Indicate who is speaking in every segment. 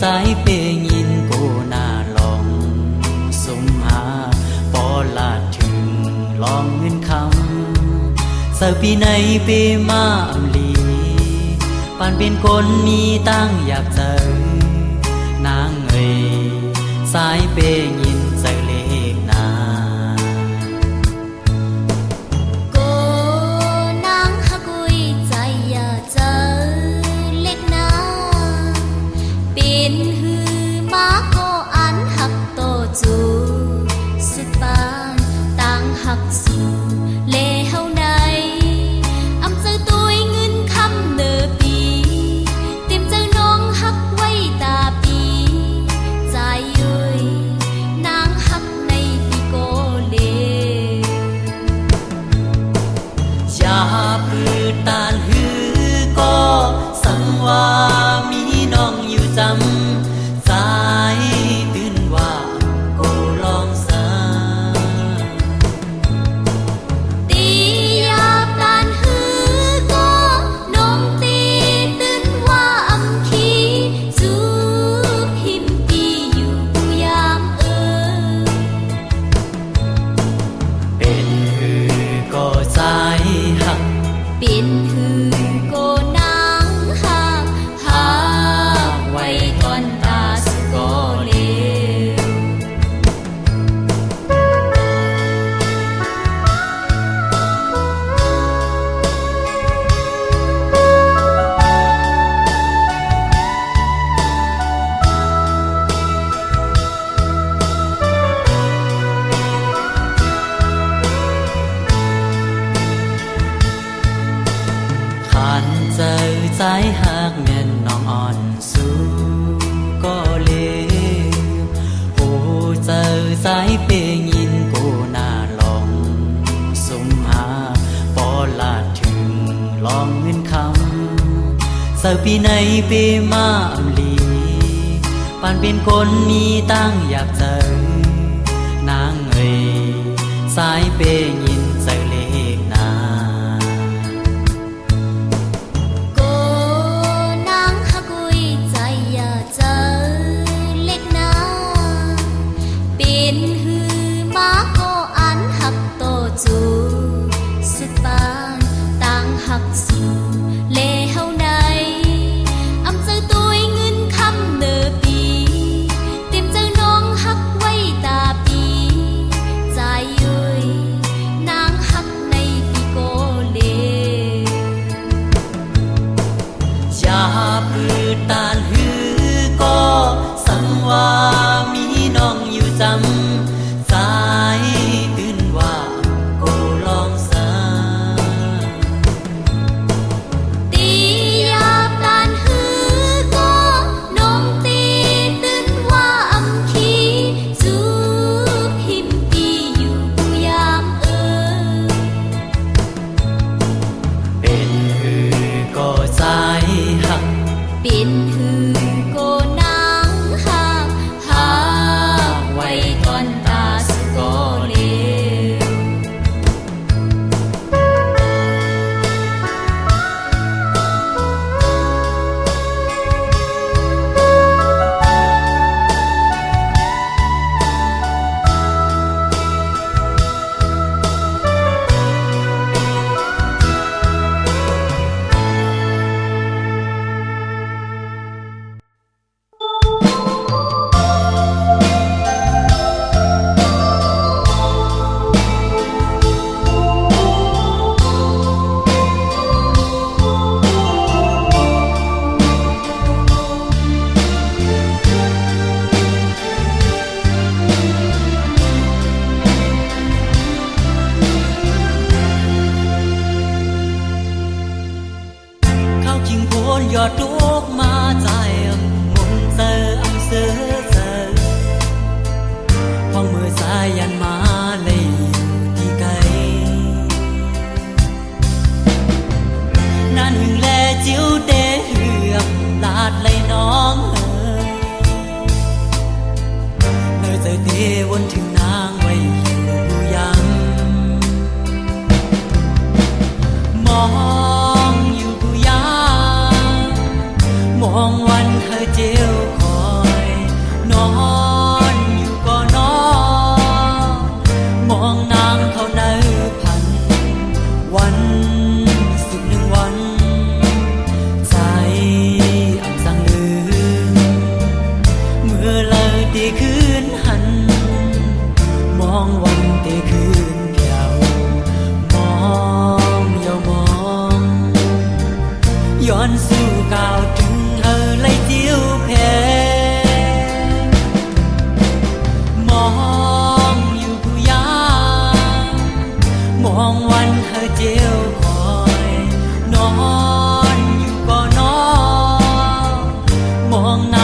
Speaker 1: สายเปยินโกนาลองสมหาปอลาดถึงลองเงินคำเสิปีในเปมาอำลีปานเป็นคนมีตั้งอยากเจอนางเอ๋ยสายเปยินเจอเลขนาสายตื่นว่าโกลองสา
Speaker 2: ตียาบตานฮือก็น้องตีตื่นว่าอำคีจูพิมปีอยู่ยาม
Speaker 1: เป็นฮือก็สายหัก
Speaker 2: เป็นฮือก็นางหักหาไว้ก่อนตาสก็เลว
Speaker 1: ขันเจอใจหักแม่นน้องอ่อนสู้ก็เลวโอ้เจอใจเปยินโกนาลองสมหาปอลาดถึงลองเงินคำเสิปีในเปมาอำลีปานเป็นคนมีตั้งอยากเจอนางเอ๋ยสายเปยินเจอเลขนา
Speaker 2: เป็นฮือมาก็อันหักโตจูสุดปานต่างหักสู่เลเฮาในอำเจอตัวเงินคำเนอปีเต็มเจอน้องหักไว้ตาปีใจเอ้ยนา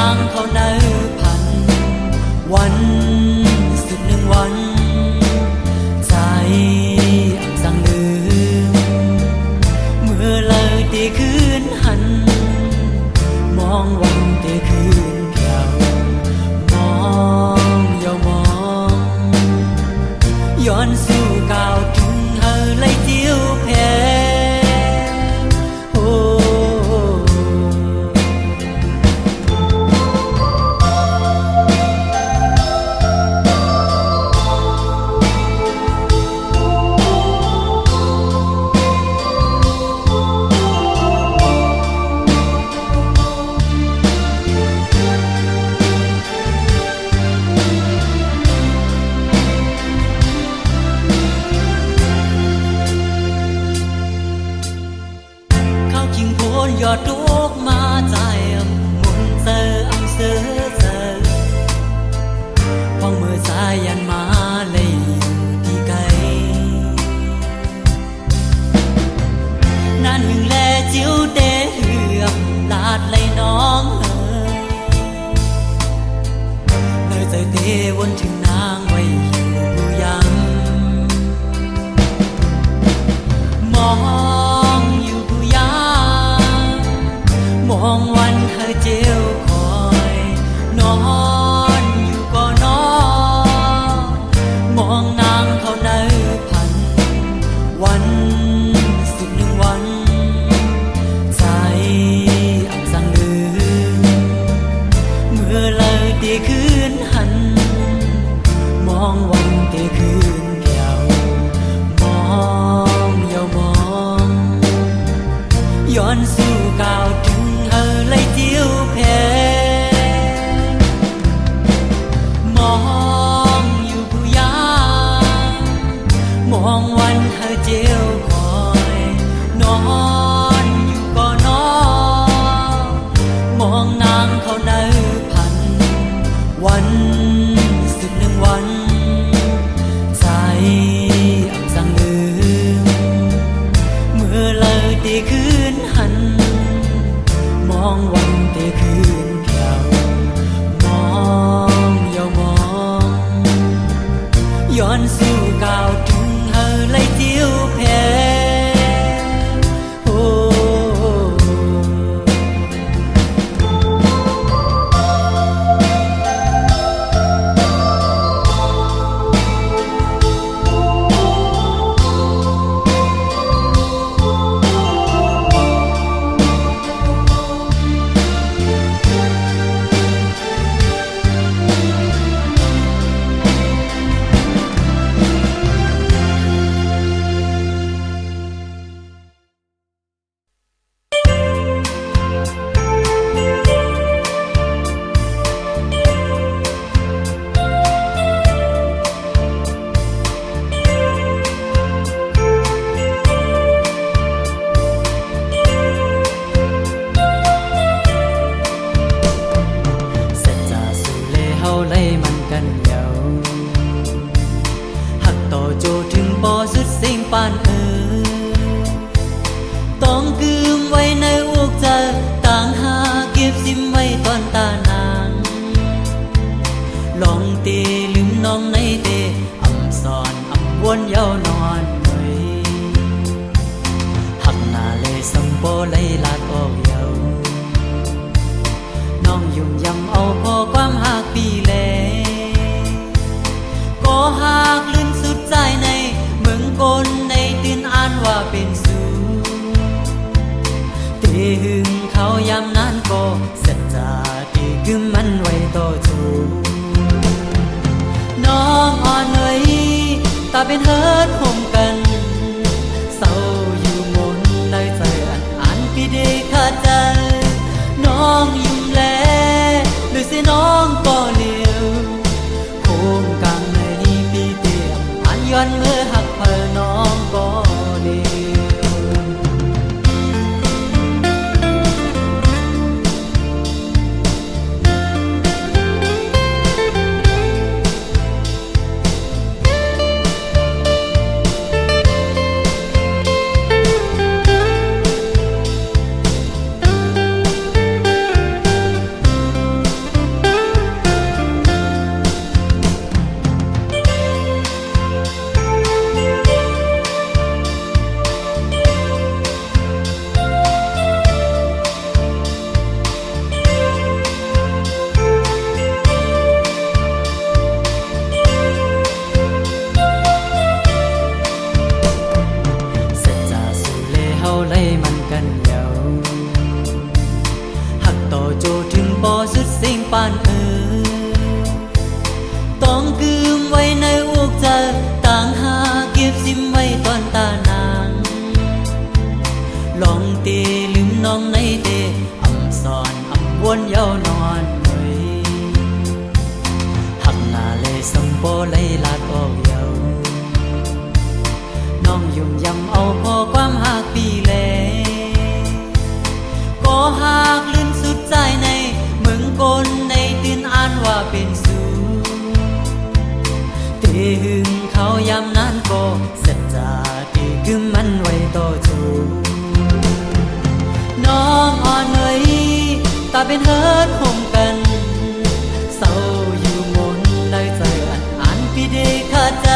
Speaker 1: างเขาเนอพันวันสุดหนึ่งวันใจอังสังลืมเมื่อเลยตีคืนหันมองวันตีคืนเก่ามองยาวมองย้อนสู่ก่าวถึงเฮอเลยเจียวแพ้ยอดทุกมาใจมุนเจออังเสือเจอพองมือสายยันมาเลยอยู่ที่ไกลนั่นหึงแลจิ้วเตะเหือมลาดเลยน้องเลยใจเตะวนถึงนางไว้อยู่ผู้ยังมองมองวันเธอเจียวคอยนอนอยู่ก็นอนมองนางเขาเนอพันวันสุดหนึ่งวันใจอังสังลืมเมื่อเลยตีคืนหันมองวันตีคืนเกี่ยวมองยาวมองย้อนสู่ก่าวถึงเลยเจียวแพ้มองอยู่ผู้ยามมองวันเธอเจียวคอยนอนอยู่ก็นอนมองนางเขาเนอพันวันสุดหนึ่งวันใจอังสังลืมเมื่อเลยตีคืนหันมองวันเตะคืนเก่ามองยาวมองย้อนสู่ก่าวถึงเฮอเลยเจียวแพ้ปานต้องกืมไว้ในอกใจต่างหาเก็บซิมไว้ตอนตานางลองเตลืมน้องในเตอำสอนอำวนเยาวนอนหน่อยหักหน้าเลยสมโบเลยลาดออกเยาน้องยุ่งยำเอาพอความหักปีแลก็หักลื่นสุดใจในเมืองคนในตื่นอ่านว่าเป็นสูเตหึงเขายำนั้นก็สัจจาที่กึมมันไว้ต่อจูน้องอ่อนเอ๋ยตาเป็นเฮิร์ดห่มกันเศร้าอยู่มนในใจอันพี่ได้ขาดใจน้องยุ่มแลหรือเสียน้องก็เลี้ยวโค้งกลางในปีเตียมอันย้อนเมื่อหักเพอน้องก็เลี้ยว ต้องกืมไว้ในอกใจต่างหาเก็บซิมไว้ตอนตานางลองเตลืมน้องในเตอำสอนอำวนเยาวนอนหน่อยหักหน้าเลยสมโบเลยลาดออกเยาน้องยุ่มยำเอาพอความหักปีแลก็หักลืมสุดใจในเมืองกลในตื่นอ่านว่าเป็นสูเตหึงเขายำนั้นก็สัจจาที่กึมมันไว้ต่อจูน้องอ่อนเอ๋ยตาเป็นเฮิร์ดห่มกันเศร้าอยู่มนเลยใจอันพี่ได้ขาดใจ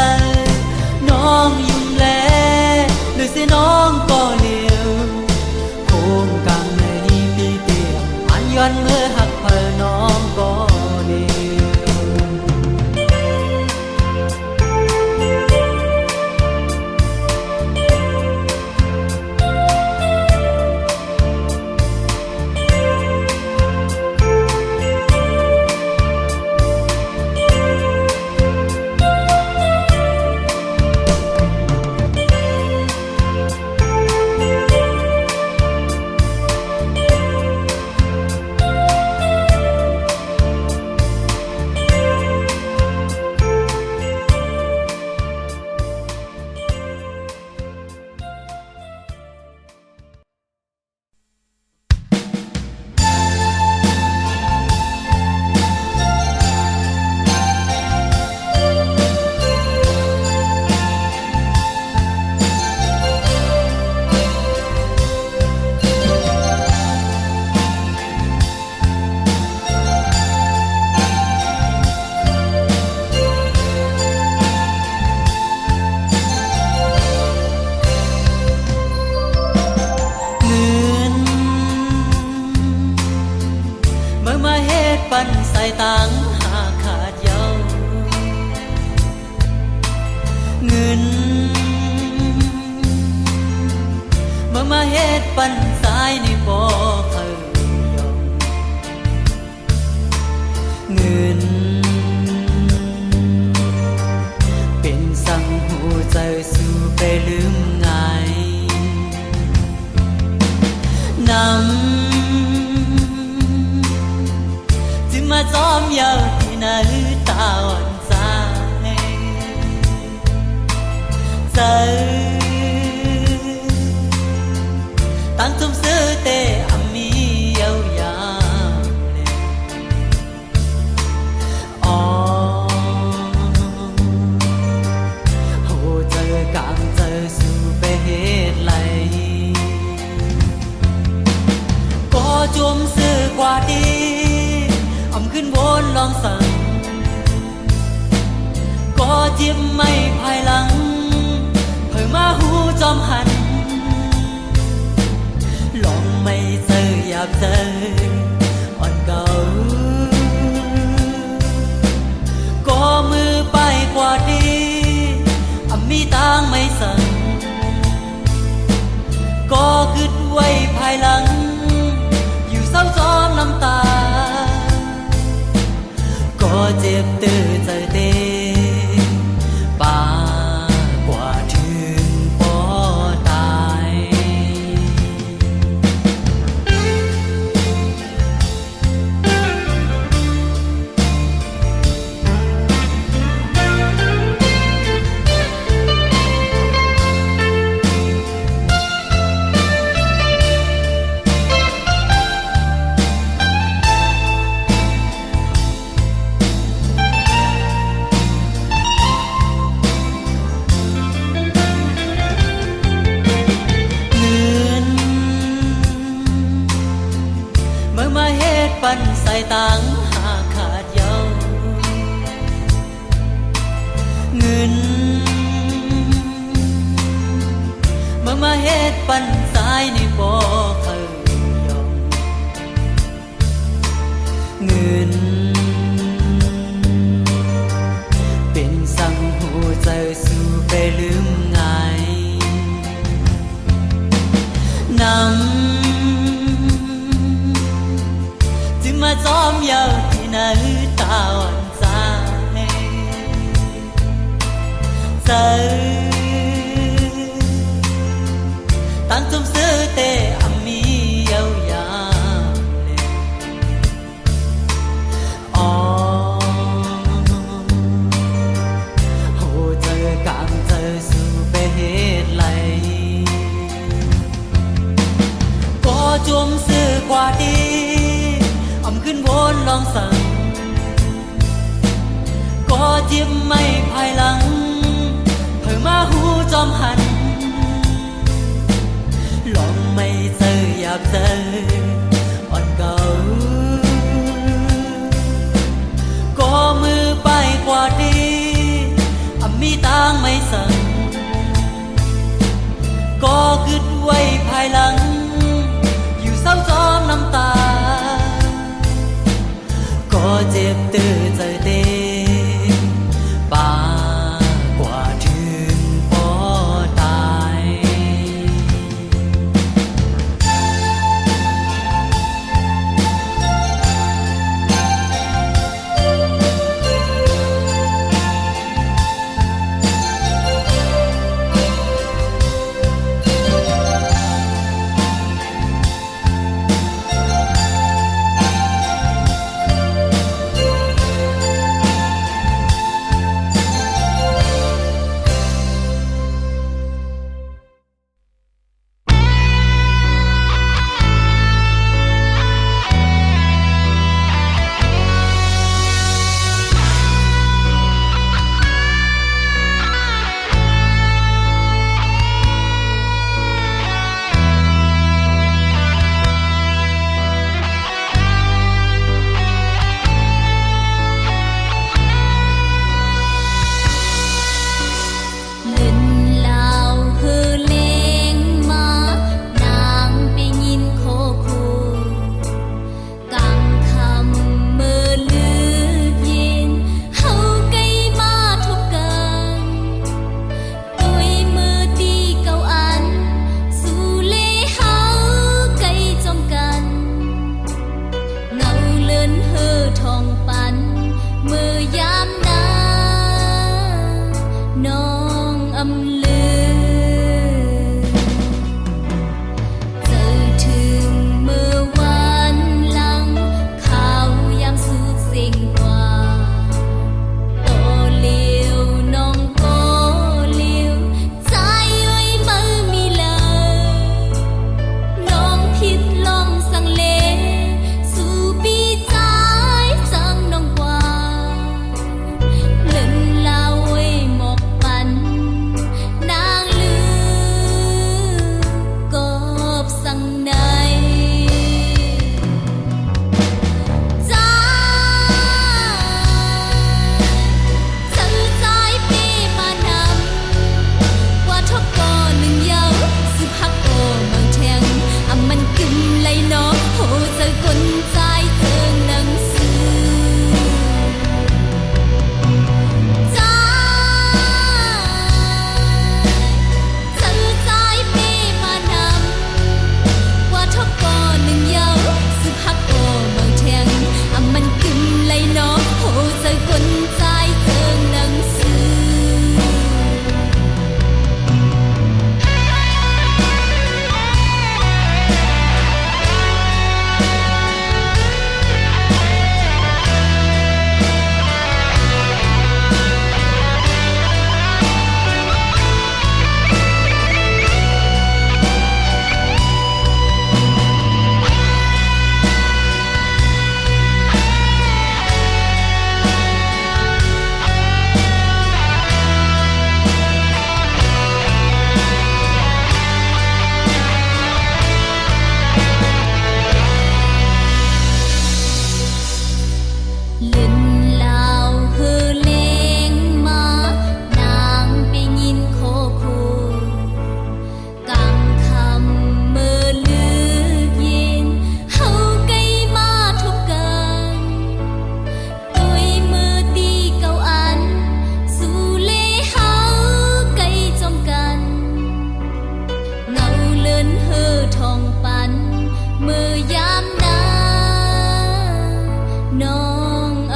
Speaker 1: น้องยุ่มแลหรือเสียน้องก็เลี้ยวโค้งกลางในพี่เตียงอันย้อนเมื่อหักเพอน้องก็เลี้ยวปันใส่ตังหาขาดเยาเงินเมื่อมาเฮ็ดปันสายนี่บ่เคยยอมเงินเป็นสั่งหูใจสู้ไปลืมง่ายนมาจอมเยาที่นาตาอ่อนใจใจตั้งทุ่มซื้อเตะอามีเยาวยามเลยอ๋อโหเจอกลางเจอสู่ไปเหตุไรก็จมซื้อกว่าดีขึ้นวนลองสั่งก็จิ้มไม่ภายหลังเผยมาหูจอมหันลองไม่เจอหยาบเจออ่อนเก่าก็มือไปกว่าดีมีตังไม่สั่งก็ขึ้นไว้ภายหลังอยู่เศร้าจอมน้ำตาก็เจ็บตื้อใจเต้ป่ากว่าถึงพอตายปันใส่ตังหาขาดเยาเงินเมื่อมาเฮ็ดปันสายนี่บ่เคยยอมเงินเป็นสั่งหูใจสู้ไปลืมง่ายนำมาจอมเยาที่นาตาอ่อนใจ gặp giờ on cầu có mưa bay qua đi mi tangไม่สั่นก็คิดไว้ภายหลังอยู่เศร้าซ้อมน้ำตาก็เจ็บตื้อใจเต้ป่ากว่าถึงพอตาย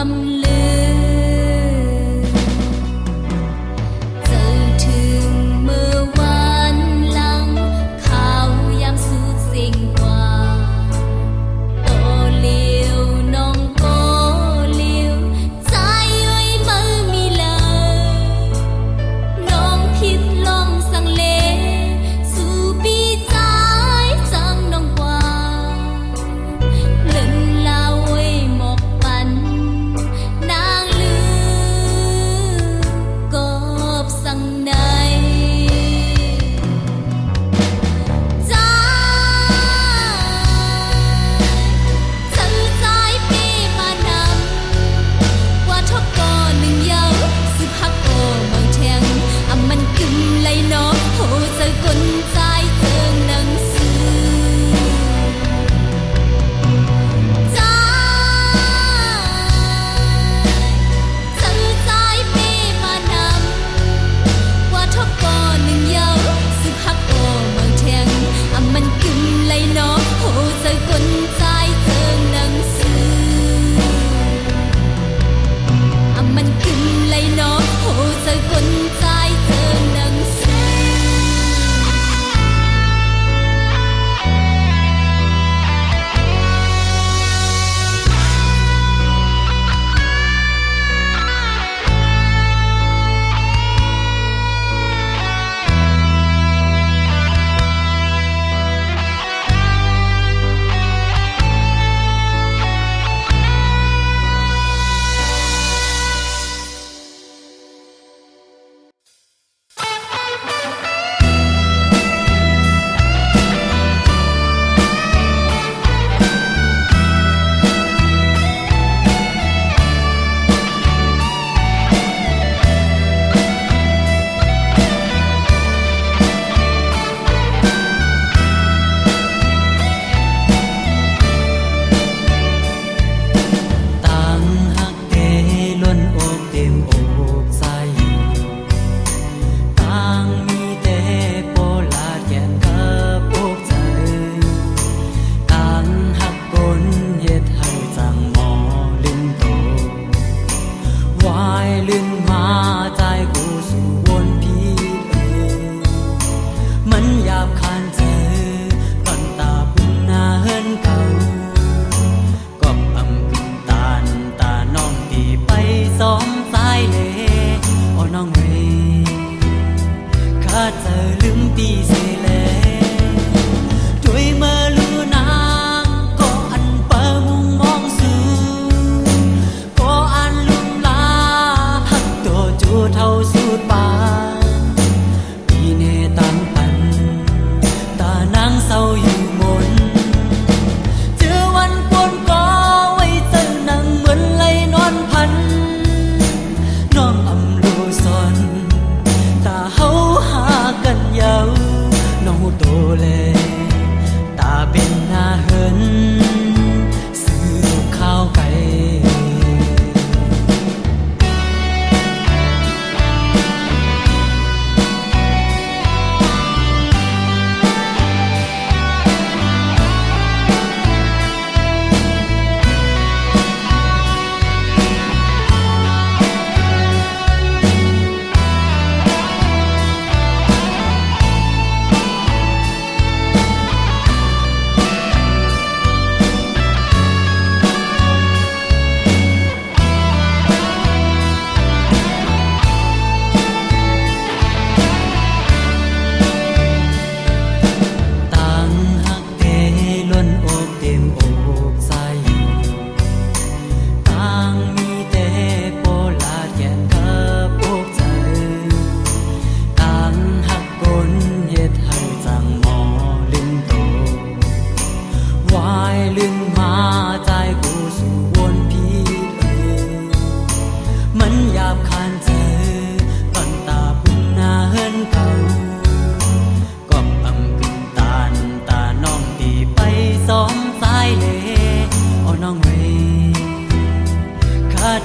Speaker 2: อำ
Speaker 1: ซ้อมสายเลโอ้น้องเอ๋ยข้าเจอลืมตีเสเลช่วยมาลูนางก็อันเปิมุงมองสูก็อันลุงลาหักตัวจูเท่าสูดปาปีเนตังปันตานางเศร้าอยู่มนเจอวันปนก็ไว้เจอนังเหมือนไหลนอนพันน้องอำลูซอนตาเฮาหากันยาวน้องหูโตเลยตาเป็นหน้าเหินซื้อข้าวไก่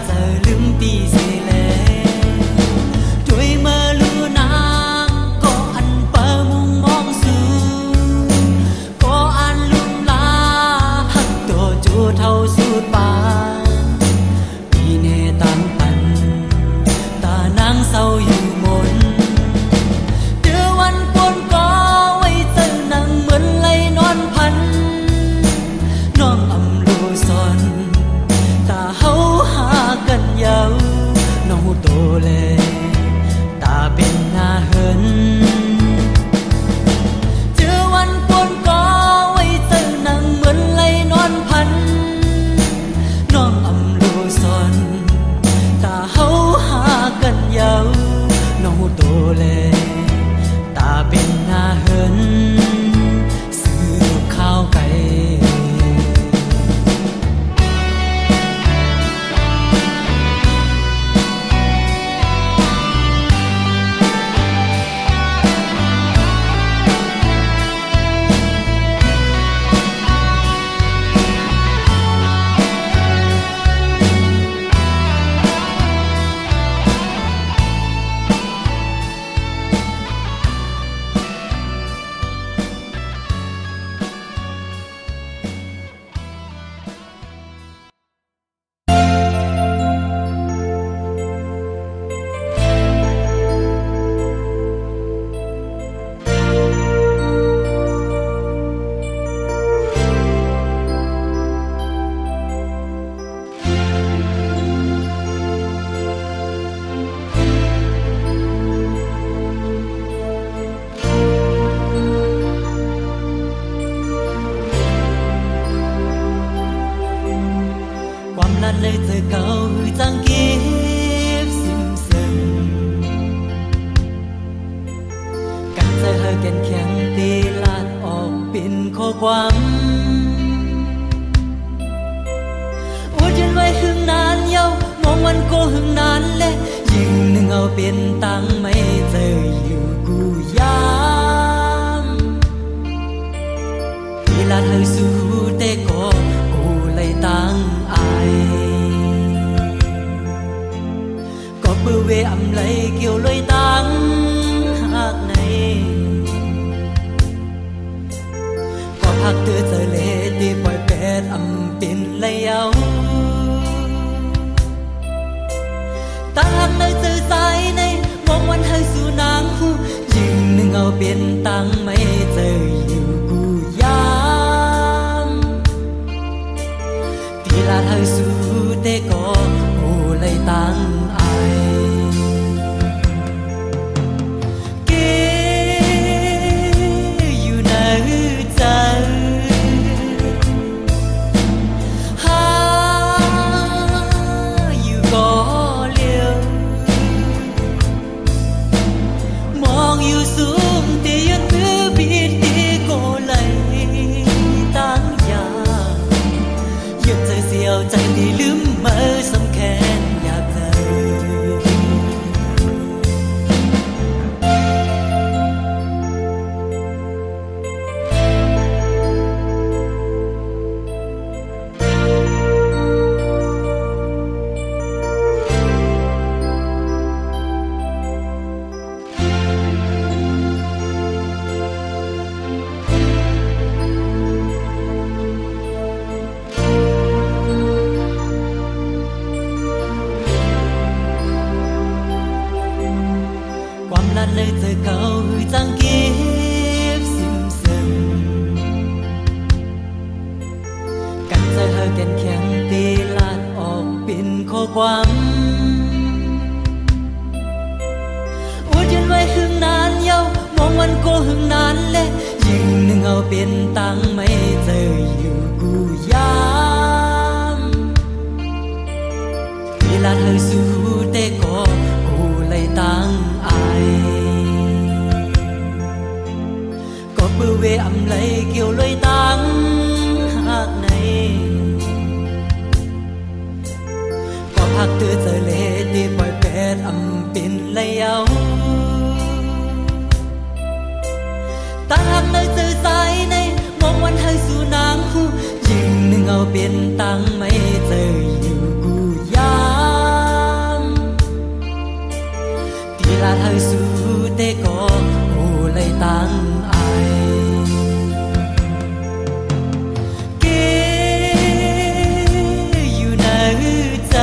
Speaker 1: เจอลืมตีเสเลช่วยมาลูนางก็อันเปิมุงมองสูก็อันลุงลาหักตัวจูเท่าสูดปาปีเนตังปันตานางเศร้าอยู่มนเจอวันปนก็ไว้เจอนังเหมือนไหลนอนพันน้องอำลูซอนตาเฮาหากันยาวน้องหูโตเลยตาเป็นหน้าเหินเจอวันปนก็ไว้เจอนังเหมือนไหลนอนพันน้องอำลูซอนตาเฮาหากันยาวน้องหูโตเลยตาเป็นหน้าเหินซื้อข้าวไก่เลยเธอเก่าหือจังเก็บซิมซึมกันใจเธอแก่นแข็งตีลาดออกเป็นข้อความโอ้ยันไว้หึงนานเย้ามองวันก็หึงนานและยิงหนึ่งเอาเป็นตังไม่เจออยู่กูยามตีลาดเธอสู้แต่ก็กูเลยตั้งอายก็เบื่อเวอำไหลเกี่ยวลอยตังหากในก็พักเธอเจอเลตีปล่อยแปดอำเป็นเลยเอาตาหักเลยเจอใจในมองวันให้สู่นางหูยิงหนึ่งเอาเป็นตังไม่เจออยู่กูยามตีลาดให้สู่แต่ก็กูเลย ตั้งไอเกอยู่ในใจหาอยู่ก็เลี้ยวมองอยู่สูงที่ยันมือบิดที่โกไหลตั้งยาเหยียบใจเสียวใจที่ลืมเมื่อสำแค้นอยากเจอความลัดเลยเธอเขาหือจังเก็บซิมซึมกันใจเธอแก่นแข็งตีลาดออกเป็นข้อความอดยันไว้หึงนานเย้ามองวันก็หึงนานและยิ่งหนึ่งเอาเป็นตังไม่เจออยู่กูยามเวลาเธอสู้แต่ก็กูเลยตั้งไอก็เบื่อเวอำเลยเกี่ยวเลยตั้งหากในก็พักเตือเจอเลตีปล่อยแปดอำเป็นเลยเอาตาหักเลยเจอใจในมองวันให้สู่นางหูยิ่งหนึ่งเอาเป็นตังไม่เจออยู่กูยามทีลาเธอสู้แต่ก็กูเลยตั้งไอเกอยู่ในใจ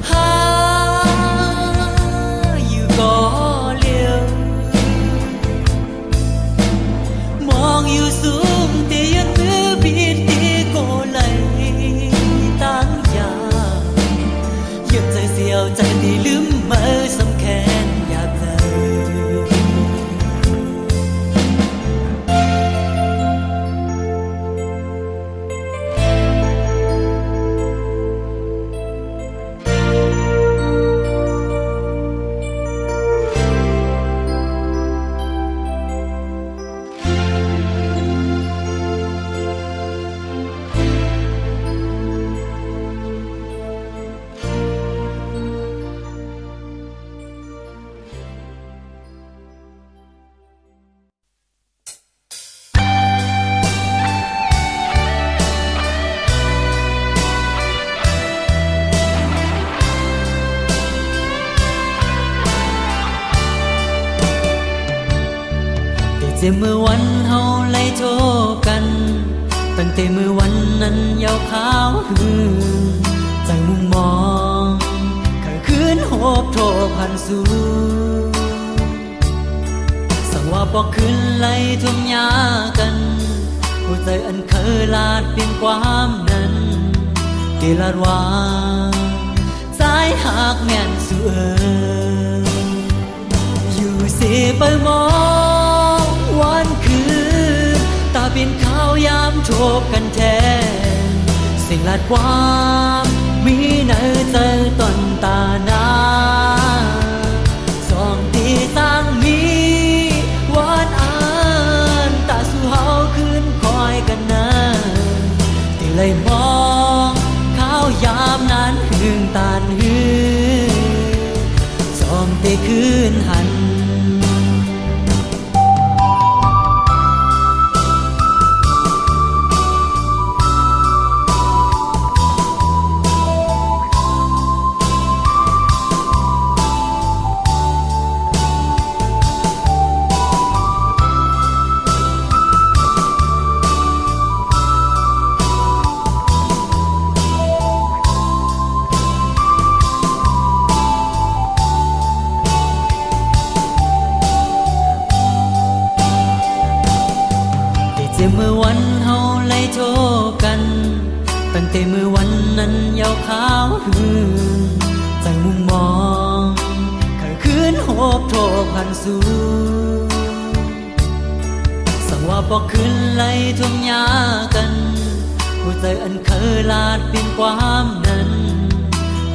Speaker 1: หาอยู่ก็เลี้ยวมองอยู่สูงแต่ยันมือบิดที่โกไหลตั้งยาเหยียบใจเสียวใจที่ลืมเมื่อสำแค้นอยากเจอเจ็บเมื่อวันเฮาไล่โทกันตั้งแต่เมื่อวันนั้นยาวขาวหือใจมุมมองข้างคืนโหบโทพันสู่สั่งว่าบอกคืนไล่ทุ่มยากันหัวใจอันเคยลาดเปลี่ยนความนั้นเกลาดว่าสายหากแม่นสู่อยู่สิไปมองวันคืนตาเป็นข้าวยามโชบกันแท้สิ่งลาดความมีในใจต้นตานาสองตีตั้งมีวันอ่านตาสู่เฮาคืนคอยกันนะที่เลยมองข้าวยามนั้นหึงตานหือสองตีคืนหัน วันนั้นยาวขาวหืนใจมุมมองเคยคืนโหบโทบพันสู่สั่งว่าบอกคืนไล่ทวงยากันหัวใจอันเคยลาดเป็นความนั้น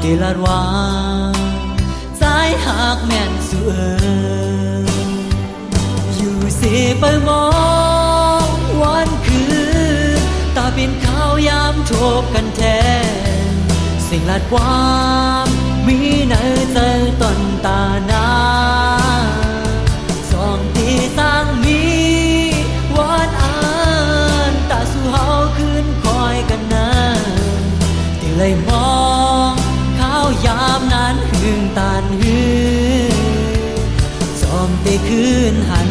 Speaker 1: เกลาดว่าสายหากแม่นสู่อยู่สิไปมองวันคืนตาเป็นข้าวยามทบกันแทนสิ่งลาดความมีในใจตอนตาหนาสองที่สร้างมีวันอ่านตาสู่เฮาคืนคอยกันนานที่เลยมองข้าวยามนั้นหึงตานหือจอมเตคืนหัน